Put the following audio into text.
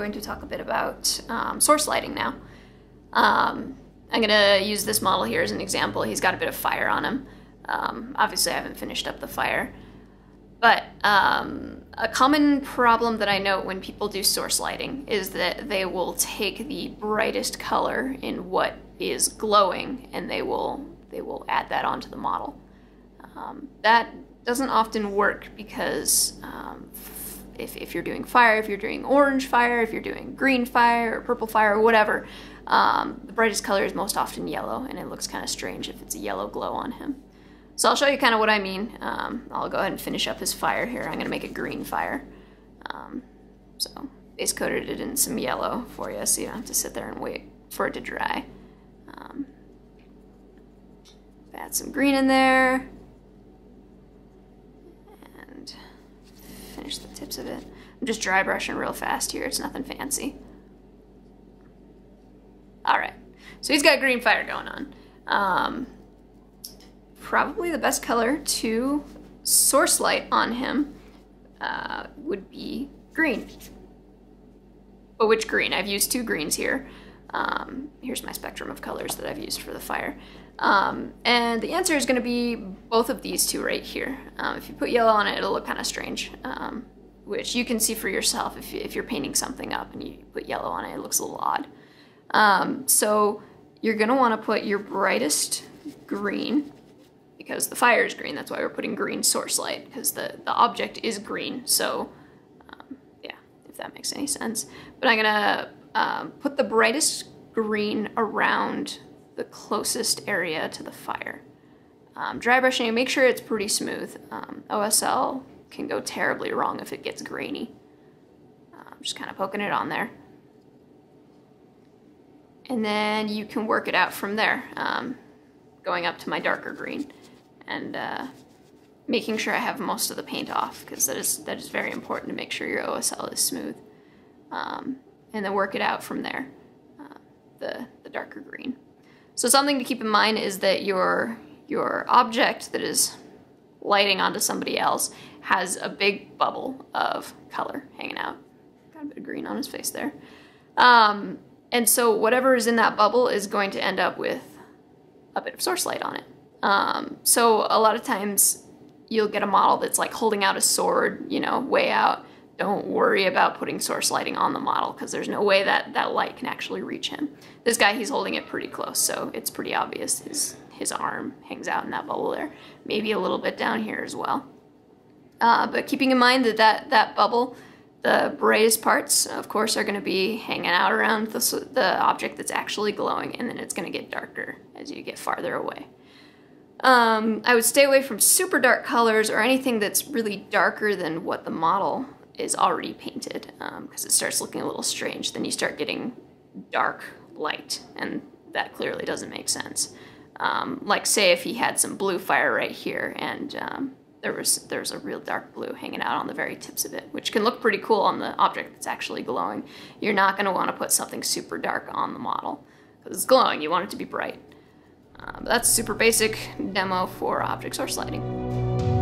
going to talk a bit about source lighting now. I'm gonna use this model here as an example. He's got a bit of fire on him. Obviously I haven't finished up the fire. But a common problem that I note when people do source lighting is that they will take the brightest color in what is glowing and they will add that onto the model. That doesn't often work because if you're doing fire, if you're doing orange fire, if you're doing green fire or purple fire or whatever, the brightest color is most often yellow, and it looks kind of strange if it's a yellow glow on him. So I'll show you kind of what I mean. I'll go ahead and finish up his fire here. I'm going to make a green fire. So base coated it in some yellow for you so you don't have to sit there and wait for it to dry. Add some green in there. And finish the tips of it. I'm just dry brushing real fast here. It's nothing fancy. Alright, so he's got green fire going on. Probably the best color to source light on him would be green. But which green? I've used two greens here. Here's my spectrum of colors that I've used for the fire. And the answer is going to be both of these two right here. If you put yellow on it, it'll look kind of strange, which you can see for yourself if you're painting something up and you put yellow on it, it looks a little odd. So you're going to want to put your brightest green, because the fire is green. That's why we're putting green source light, because the object is green. So yeah, if that makes any sense. But I'm going to put the brightest green around the closest area to the fire. Dry brushing, make sure it's pretty smooth. OSL can go terribly wrong if it gets grainy. Just kind of poking it on there. And then you can work it out from there, going up to my darker green and making sure I have most of the paint off, because that is very important to make sure your OSL is smooth. And then work it out from there, the darker green. So something to keep in mind is that your object that is lighting onto somebody else has a big bubble of color hanging out. Got a bit of green on his face there. And so whatever is in that bubble is going to end up with a bit of source light on it. So a lot of times you'll get a model that's like holding out a sword, you know, way out. Don't worry about putting source lighting on the model, because there's no way that light can actually reach him. This guy, he's holding it pretty close, so it's pretty obvious his arm hangs out in that bubble there. Maybe a little bit down here as well. But keeping in mind that bubble, the brightest parts, of course, are going to be hanging out around the object that's actually glowing, and then it's going to get darker as you get farther away. I would stay away from super dark colors or anything that's really darker than what the model is already painted, because it starts looking a little strange. Then you start getting dark light, and that clearly doesn't make sense. Like say if he had some blue fire right here, and there's a real dark blue hanging out on the very tips of it, which can look pretty cool on the object that's actually glowing. You're not going to want to put something super dark on the model, because it's glowing, you want it to be bright. But that's a super basic demo for object source lighting.